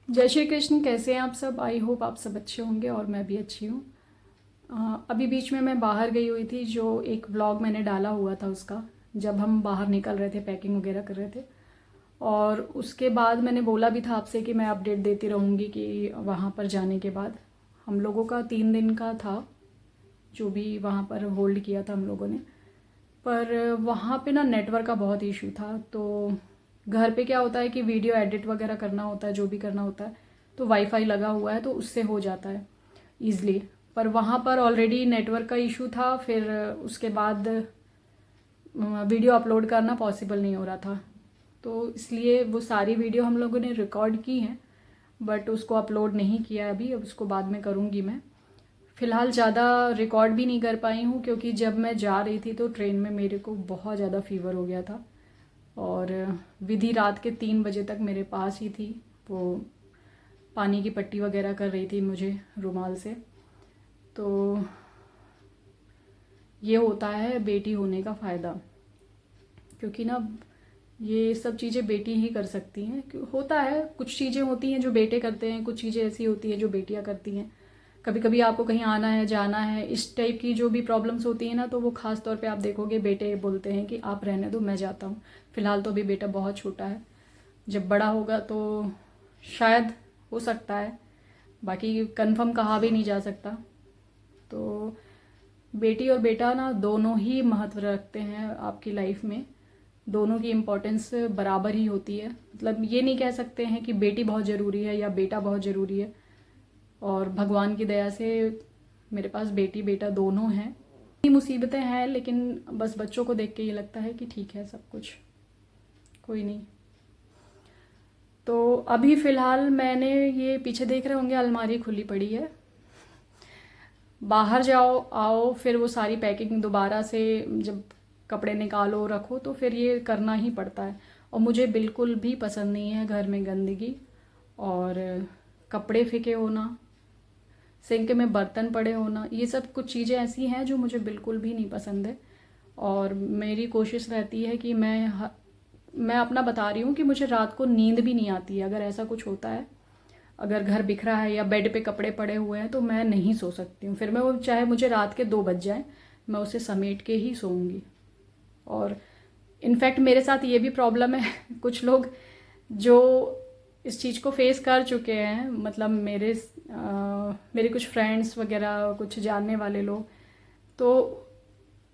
जय श्री कृष्ण। कैसे हैं आप सब? आई होप आप सब अच्छे होंगे और मैं भी अच्छी हूँ। अभी बीच में मैं बाहर गई हुई थी, जो एक व्लॉग मैंने डाला हुआ था उसका, जब हम बाहर निकल रहे थे, पैकिंग वगैरह कर रहे थे। और उसके बाद मैंने बोला भी था आपसे कि मैं अपडेट देती रहूँगी कि वहाँ पर जाने के बाद हम लोगों का 3 दिन का था, जो भी वहाँ पर होल्ड किया था हम लोगों ने। पर वहाँ पे ना नेटवर्क का बहुत इशू था। तो घर पे क्या होता है कि वीडियो एडिट वगैरह करना होता है, जो भी करना होता है, तो वाईफाई लगा हुआ है तो उससे हो जाता है ईज़िली। पर वहाँ पर ऑलरेडी नेटवर्क का इशू था, फिर उसके बाद वीडियो अपलोड करना पॉसिबल नहीं हो रहा था। तो इसलिए वो सारी वीडियो हम लोगों ने रिकॉर्ड की हैं, बट उसको अपलोड नहीं किया अभी। अब उसको बाद में करूँगी मैं। फ़िलहाल ज़्यादा रिकॉर्ड भी नहीं कर पाई हूँ, क्योंकि जब मैं जा रही थी तो ट्रेन में मेरे को बहुत ज़्यादा फ़ीवर हो गया था। और विधि रात के 3 बजे तक मेरे पास ही थी। वो पानी की पट्टी वगैरह कर रही थी मुझे रुमाल से। तो ये होता है बेटी होने का फ़ायदा, क्योंकि ना ये सब चीज़ें बेटी ही कर सकती हैं। होता है, कुछ चीज़ें होती हैं जो बेटे करते हैं, कुछ चीज़ें ऐसी होती हैं जो बेटियां करती हैं। कभी कभी आपको कहीं आना है, जाना है, इस टाइप की जो भी प्रॉब्लम्स होती हैं ना, तो वो ख़ास तौर पे आप देखोगे बेटे बोलते हैं कि आप रहने दो, मैं जाता हूँ। फ़िलहाल तो अभी बेटा बहुत छोटा है, जब बड़ा होगा तो शायद हो सकता है, बाकी कंफर्म कहा भी नहीं जा सकता। तो बेटी और बेटा ना दोनों ही महत्व रखते हैं आपकी लाइफ में। दोनों की इम्पोर्टेंस बराबर ही होती है। मतलब ये नहीं कह सकते हैं कि बेटी बहुत ज़रूरी है या बेटा बहुत ज़रूरी है। और भगवान की दया से मेरे पास बेटी बेटा दोनों हैं। मुसीबतें हैं, लेकिन बस बच्चों को देख के ये लगता है कि ठीक है, सब कुछ कोई नहीं। तो अभी फ़िलहाल मैंने, ये पीछे देख रहे होंगे, अलमारी खुली पड़ी है। बाहर जाओ आओ, फिर वो सारी पैकिंग दोबारा से जब कपड़े निकालो रखो, तो फिर ये करना ही पड़ता है। और मुझे बिल्कुल भी पसंद नहीं है घर में गंदगी और कपड़े फेंके होना, सिंक में बर्तन पड़े होना। ये सब कुछ चीज़ें ऐसी हैं जो मुझे बिल्कुल भी नहीं पसंद है। और मेरी कोशिश रहती है कि मैं अपना बता रही हूँ कि मुझे रात को नींद भी नहीं आती है अगर ऐसा कुछ होता है। अगर घर बिखरा है या बेड पे कपड़े पड़े हुए हैं तो मैं नहीं सो सकती हूँ। फिर मैं वो, चाहे मुझे रात के 2 बज जाए, मैं उसे समेट के ही सोऊंगी। और इनफैक्ट मेरे साथ ये भी प्रॉब्लम है कुछ लोग जो इस चीज़ को फेस कर चुके हैं, मतलब मेरे कुछ फ्रेंड्स वगैरह, कुछ जानने वाले लोग, तो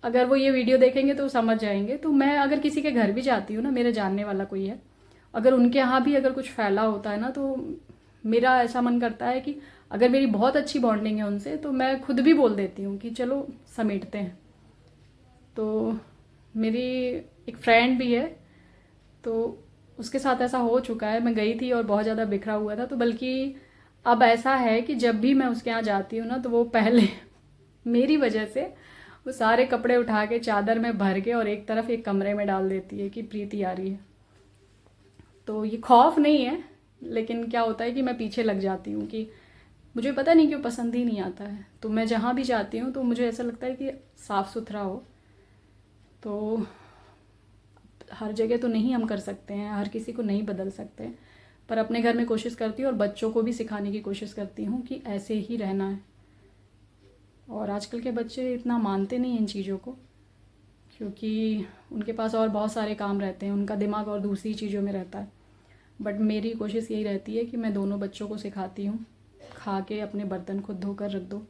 अगर वो ये वीडियो देखेंगे तो समझ जाएंगे। तो मैं अगर किसी के घर भी जाती हूँ ना, मेरे जानने वाला कोई है, अगर उनके यहाँ भी अगर कुछ फैला होता है ना, तो मेरा ऐसा मन करता है कि अगर मेरी बहुत अच्छी बॉन्डिंग है उनसे, तो मैं खुद भी बोल देती हूँ कि चलो समेटते हैं। तो मेरी एक फ्रेंड भी है, तो उसके साथ ऐसा हो चुका है। मैं गई थी और बहुत ज़्यादा बिखरा हुआ था, तो बल्कि अब ऐसा है कि जब भी मैं उसके यहाँ जाती हूँ ना, तो वो पहले मेरी वजह से वो सारे कपड़े उठा के चादर में भर के और एक तरफ एक कमरे में डाल देती है कि प्रीति आ रही है। तो ये खौफ नहीं है, लेकिन क्या होता है कि मैं पीछे लग जाती हूँ कि मुझे पता नहीं क्यों पसंद ही नहीं आता है। तो मैं जहाँ भी जाती हूँ तो मुझे ऐसा लगता है कि साफ़ सुथरा हो। तो हर जगह तो नहीं हम कर सकते हैं, हर किसी को नहीं बदल सकते, पर अपने घर में कोशिश करती हूँ और बच्चों को भी सिखाने की कोशिश करती हूँ कि ऐसे ही रहना है। और आजकल के बच्चे इतना मानते नहीं इन चीज़ों को, क्योंकि उनके पास और बहुत सारे काम रहते हैं, उनका दिमाग और दूसरी चीज़ों में रहता है। बट मेरी कोशिश यही रहती है कि मैं दोनों बच्चों को सिखाती हूँ, खा के अपने बर्तन खुद धोकर रख दो,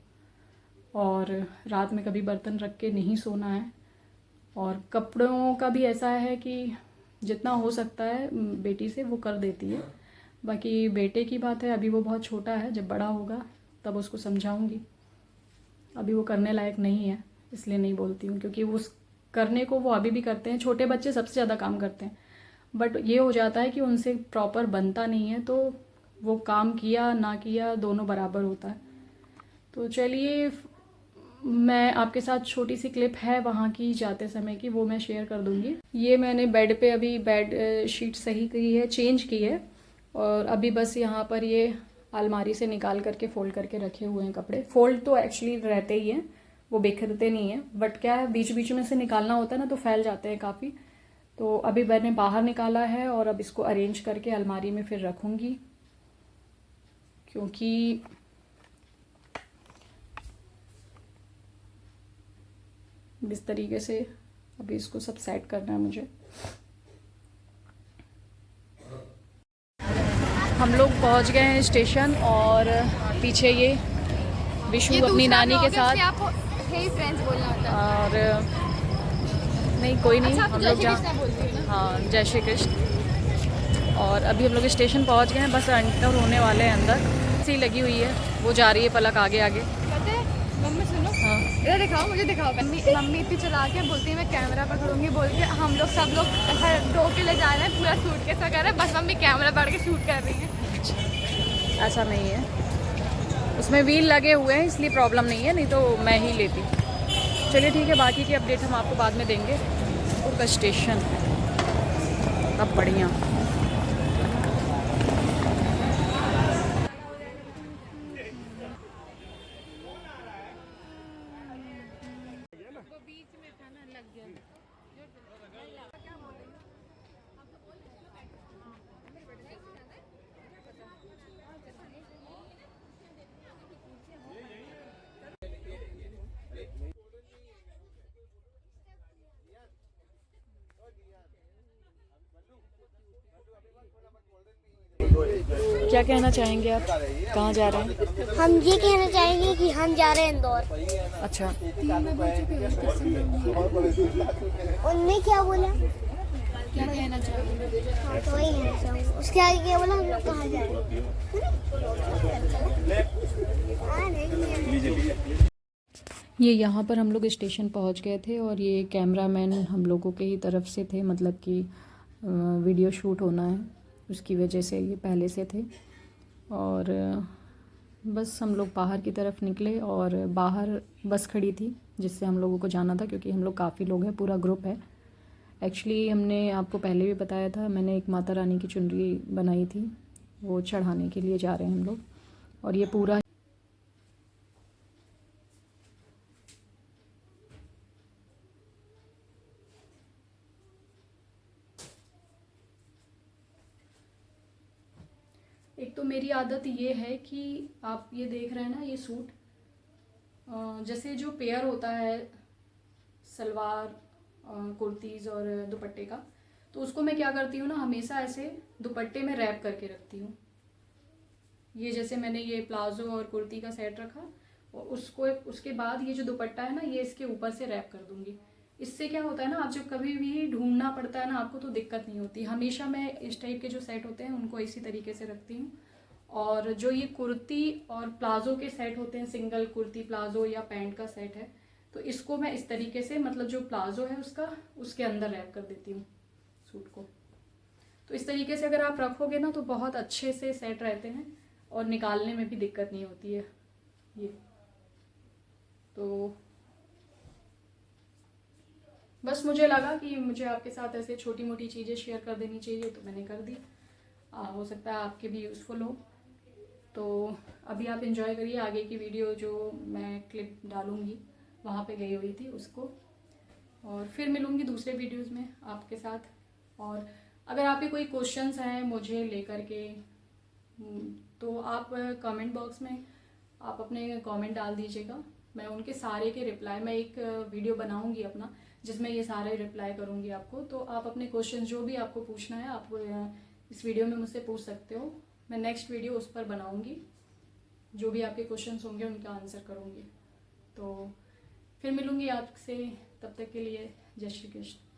और रात में कभी बर्तन रख के नहीं सोना है। और कपड़ों का भी ऐसा है कि जितना हो सकता है बेटी से वो कर देती है। बाकी बेटे की बात है, अभी वो बहुत छोटा है, जब बड़ा होगा तब उसको समझाऊंगी। अभी वो करने लायक नहीं है, इसलिए नहीं बोलती हूँ, क्योंकि वो करने को वो अभी भी करते हैं। छोटे बच्चे सबसे ज़्यादा काम करते हैं, बट ये हो जाता है कि उनसे प्रॉपर बनता नहीं है, तो वो काम किया ना किया दोनों बराबर होता है। तो चलिए, मैं आपके साथ छोटी सी क्लिप है वहाँ की जाते समय की, वो मैं शेयर कर दूँगी। ये मैंने बेड पे अभी बेड शीट सही की है, चेंज की है, और अभी बस यहाँ पर ये अलमारी से निकाल करके फोल्ड करके रखे हुए हैं कपड़े। फोल्ड तो एक्चुअली रहते ही हैं, वो बिखरते नहीं हैं, बट क्या है, बीच बीच में से निकालना होता है ना, तो फैल जाते हैं काफ़ी। तो अभी मैंने बाहर निकाला है और अब इसको अरेंज करके अलमारी में फिर रखूँगी। क्योंकि इस तरीके से अभी इसको सब सेट करना है मुझे। हम लोग पहुंच गए हैं स्टेशन और पीछे ये विशु अपनी नानी के साथ और नहीं कोई नहीं, हम लोग जहाँ हाँ जय श्री कृष्ण। और अभी हम लोग स्टेशन पहुंच गए हैं, बस एंटर होने वाले हैं अंदर। सी लगी हुई है, वो जा रही है पलक आगे आगे। मम्मी सुनो, हाँ इधर दिखाओ, मुझे दिखाओ। मम्मी इतनी चला के बोलती है मैं कैमरा पकड़ूंगी बोल के, हम लोग सब लोग दो के ले जा रहे हैं पूरा सूटकेस वगैरह, बस मम्मी कैमरा पकड़ के शूट कर रही है। ऐसा नहीं है, उसमें व्हील लगे हुए हैं इसलिए प्रॉब्लम नहीं है, नहीं तो मैं ही लेती। चलिए ठीक है, बाकी की अपडेट हम आपको बाद में देंगे। का स्टेशन अब बढ़िया। क्या कहना चाहेंगे आप, कहाँ जा रहे हैं? हम ये कहना चाहेंगे कि हम जा रहे हैं इंदौर। अच्छा, उनने क्या बोला? क्या कहना चाहोगे? हाँ तो वही कहना चाहूँगी। उसके आगे क्या बोला? हम लोग कहाँ जा रहे हैं? ये यहाँ पर हम लोग स्टेशन पहुँच गए थे और ये कैमरामैन हम लोगों के ही तरफ से थे, मतलब कि वीडियो शूट होना है उसकी वजह से ये पहले से थे। और बस हम लोग बाहर की तरफ निकले और बाहर बस खड़ी थी जिससे हम लोगों को जाना था, क्योंकि हम लोग काफ़ी लोग हैं, पूरा ग्रुप है। एक्चुअली हमने आपको पहले भी बताया था, मैंने एक माता रानी की चुनरी बनाई थी, वो चढ़ाने के लिए जा रहे हैं हम लोग। और ये पूरा एक तो मेरी आदत ये है कि आप ये देख रहे हैं ना, ये सूट जैसे जो पेयर होता है सलवार कुर्तीज़ और दुपट्टे का, तो उसको मैं क्या करती हूँ ना, हमेशा ऐसे दुपट्टे में रैप करके रखती हूँ। ये जैसे मैंने ये प्लाजो और कुर्ती का सेट रखा और उसको उसके बाद ये जो दुपट्टा है ना, ये इसके ऊपर से रैप कर दूँगी। इससे क्या होता है ना, आप जब कभी भी ढूंढना पड़ता है ना आपको, तो दिक्कत नहीं होती। हमेशा मैं इस टाइप के जो सेट होते हैं उनको इसी तरीके से रखती हूँ। और जो ये कुर्ती और प्लाजो के सेट होते हैं, सिंगल कुर्ती प्लाजो या पैंट का सेट है, तो इसको मैं इस तरीके से, मतलब जो प्लाजो है उसका, उसके अंदर रैप कर देती हूँ सूट को। तो इस तरीके से अगर आप रखोगे ना तो बहुत अच्छे से सेट रहते हैं और निकालने में भी दिक्कत नहीं होती है। ये तो बस मुझे लगा कि मुझे आपके साथ ऐसे छोटी मोटी चीज़ें शेयर कर देनी चाहिए, तो मैंने कर दी। हो सकता है आपके भी यूज़फुल हो। तो अभी आप एंजॉय करिए आगे की वीडियो, जो मैं क्लिप डालूँगी वहाँ पे गई हुई थी उसको, और फिर मिलूँगी दूसरे वीडियोज़ में आपके साथ। और अगर आपके कोई क्वेश्चंस हैं मुझे लेकर के, तो आप कमेंट बॉक्स में आप अपने कमेंट डाल दीजिएगा। मैं उनके सारे के रिप्लाई, मैं एक वीडियो बनाऊंगी अपना जिसमें ये सारे रिप्लाई करूंगी आपको। तो आप अपने क्वेश्चन जो भी आपको पूछना है आप इस वीडियो में मुझसे पूछ सकते हो। मैं नेक्स्ट वीडियो उस पर बनाऊंगी, जो भी आपके क्वेश्चंस होंगे उनका आंसर करूंगी। तो फिर मिलूंगी आपसे, तब तक के लिए जय श्री कृष्ण।